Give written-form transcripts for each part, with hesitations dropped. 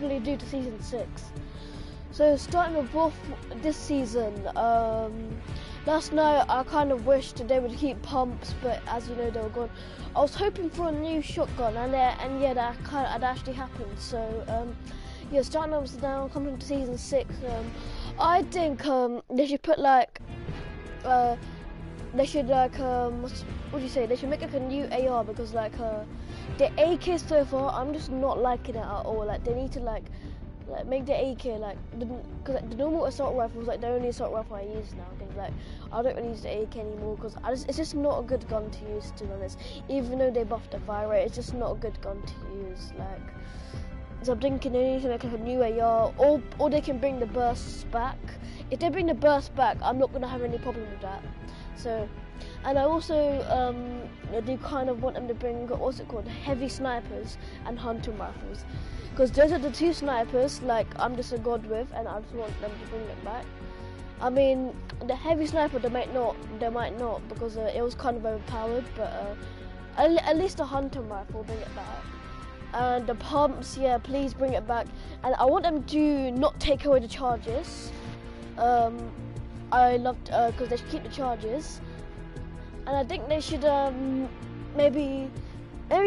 definitely due to season 6. So starting off this season, last night I kind of wished they would keep pumps, but as you know, they were gone. I was hoping for a new shotgun, and yeah, that actually happened. So yeah, starting off now, coming into season 6, I think they should put like they should like what do you say? They should make like a new AR, because like the AK so far, I'm just not liking it at all. Like they need to like make the AK like, because like, the normal assault rifles, like the only assault rifle I use now. Cause like I don't really use the AK anymore, because it's just not a good gun to use, to be honest. Even though they buffed the fire rate, it's just not a good gun to use. Like, so I'm thinking they need to make like a new AR, or they can bring the bursts back. If they bring the bursts back, I'm not gonna have any problem with that. So, and I also do kind of want them to bring, what's it called, heavy snipers and hunting rifles, because those are the two snipers like I'm just a god with, and I just want them to bring it back. I mean, the heavy sniper they might not, because it was kind of overpowered, but at least the hunting rifle, bring it back. And the pumps, yeah, please bring it back. And I want them to not take away the charges. I loved because they should keep the charges, and I think they should maybe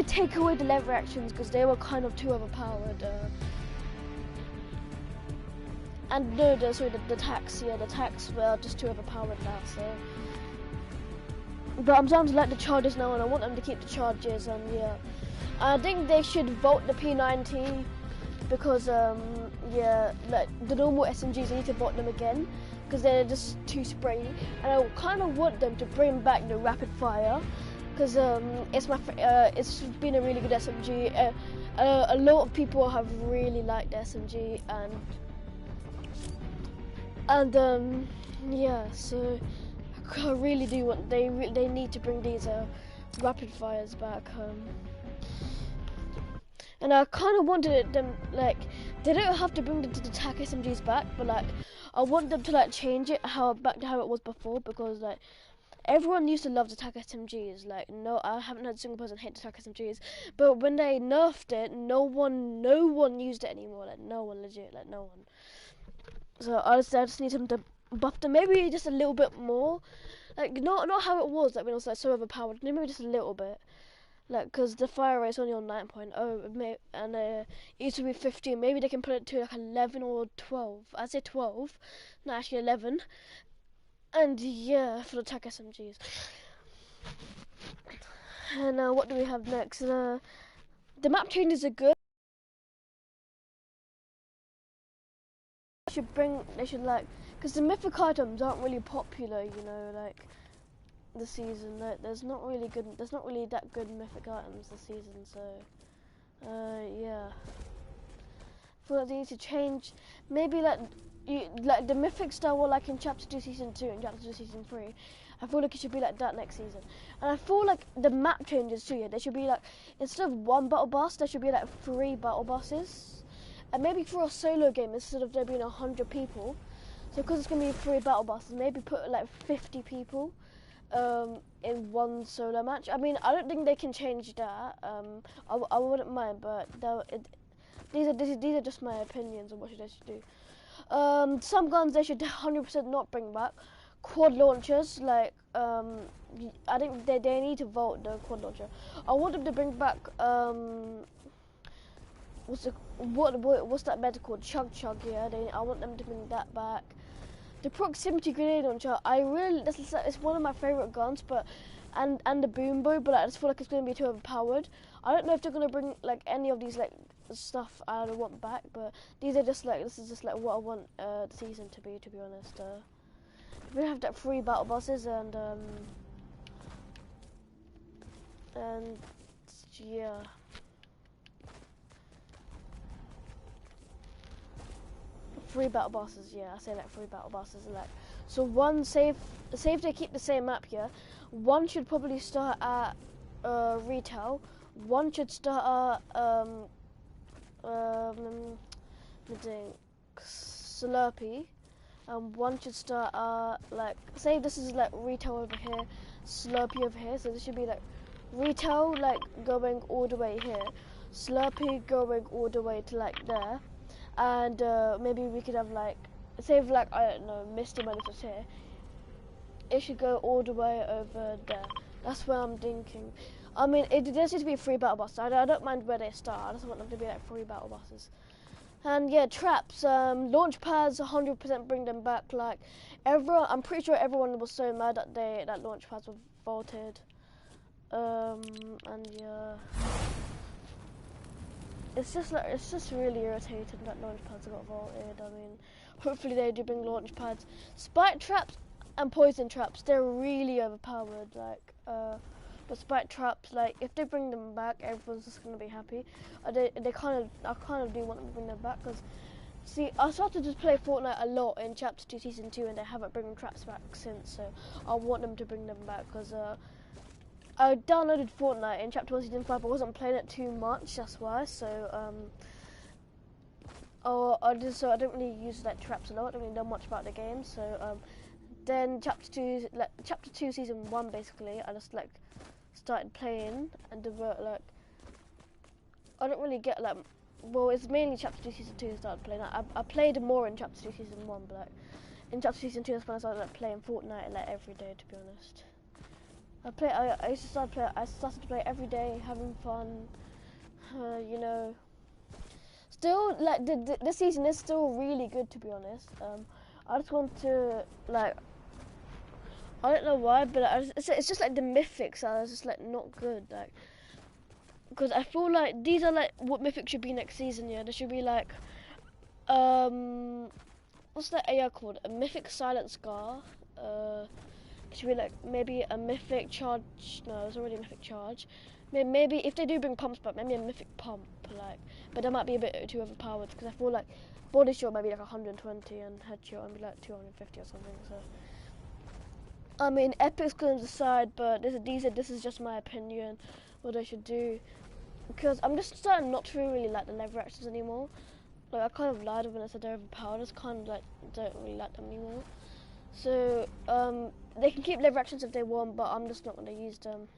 take away the lever actions, because they were kind of too overpowered. And no, the tax, yeah, the tax were just too overpowered now. So, but I'm starting to like the charges now, and I want them to keep the charges. And yeah, I think they should vote the P90, because yeah, like the normal SMGs, they need to vote them again, because they're just too sprayy. And I kind of want them to bring back the rapid fire, because it's been a really good SMG. A lot of people have really liked the SMG, and yeah, so I really do want, they need to bring these rapid fires back. And I kind of wanted them, like, they don't have to bring the attack SMGs back, but like I want them to like change it back to how it was before, because like everyone used to love the attack SMGs. Like, no, I haven't had a single person hate the attack SMGs, but when they nerfed it, no one used it anymore. Like no one, legit, like no one. So I just need them to buff them, maybe just a little bit more, like not how it was, like when it was like so overpowered, maybe just a little bit. Like, because the fire rate's only on 9.0, and it used to be 15. Maybe they can put it to like 11 or 12. I'd say 12, not actually 11. And yeah, for the attack SMGs. And what do we have next? The map changes are good. They should like, because the mythic items aren't really popular, you know, like the season. There's not really that good mythic items this season. So yeah, I feel like they need to change. Maybe like the mythic style were like in chapter 2 season 2 and chapter 2 season 3. I feel like it should be like that next season. And I feel like the map changes too. Yeah, there should be like, instead of 1 battle bus, there should be like 3 battle buses. And maybe for a solo game, instead of there being 100 people, so because it's going to be 3 battle buses, maybe put like 50 people in one solo match. I mean, I don't think they can change that. I wouldn't mind, but these are just my opinions on what they should do. Some guns they should 100% not bring back. Quad launchers, like I think they need to vote the quad launcher. I want them to bring back what's that meta called? Chug, yeah. I want them to bring that back. The proximity grenade launcher, it's one of my favourite guns, but and the boom bow, but I just feel like it's going to be too overpowered. I don't know if they're going to bring like any of these like stuff I want back, but this is just like what I want the season to be honest. We have that 3 battle buses and yeah. Three battle bosses, yeah, I say like 3 battle bosses, and like, so one say if they keep the same map here, one should probably start at retail, one should start at Slurpee, and one should start at like, say this is like retail over here, Slurpee over here, so this should be like retail like going all the way here, Slurpee going all the way to like there. and maybe we could have like, say if like, I don't know, Misty Money was here, it should go all the way over there. That's what I'm thinking. I mean, it does need to be free battle buses. I don't mind where they start. I just want them to be like free battle buses. And yeah, traps, launch pads, 100% bring them back. Like everyone, I'm pretty sure everyone was so mad that launch pads were vaulted. And yeah, it's just really irritating that launch pads got vaulted. I mean, hopefully they do bring launch pads. Spike traps and poison traps, they're really overpowered. Like, but spike traps, like if they bring them back, everyone's just gonna be happy. I kind of do want them to bring them back because, see, I started to play Fortnite a lot in Chapter 2 Season 2, and they haven't brought traps back since. So I want them to bring them back because I downloaded Fortnite in Chapter 1 Season 5. I wasn't playing it too much, that's why. So I don't really use like traps a lot. I don't really know much about the game. So then Chapter 2 Season 1, basically, I just like started playing and like I don't really get like, well, it's mainly Chapter 2 Season 2 I started playing. I played more in Chapter 2 Season 1, but like in Chapter Season 2 that's when I started like playing Fortnite like every day, to be honest. I started to play every day, having fun, you know. Still, like, this season is still really good, to be honest. I just want to, like, I don't know why, but it's just like the mythics are just like not good, like, because I feel like these are like what mythics should be next season. Yeah, there should be like, what's that AI called? A mythic silent scar. It should be like maybe a mythic charge. No, there's already a mythic charge. Maybe if they do bring pumps back, maybe a mythic pump, like, but that might be a bit too overpowered because I feel like body shot might be like 120 and headshot might be like 250 or something. So I mean, Epic's gonna decide, but this is just my opinion what they should do, because I'm just starting not to really like the lever actions anymore. Like I kind of lied when I said they're overpowered. I just kind of like don't really like them anymore. So they can keep lever actions if they want, but I'm just not gonna use them.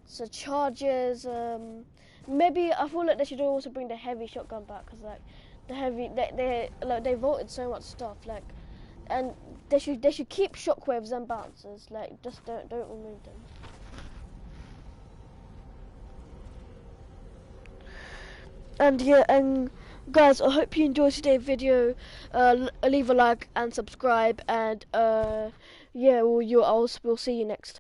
So charges, maybe I feel like they should also bring the heavy shotgun back, because like the heavy they vaulted so much stuff, like, and they should keep shockwaves and bouncers, like just don't remove them. And yeah, and guys, I hope you enjoyed today's video. Leave a like and subscribe, and yeah, we'll see you next time.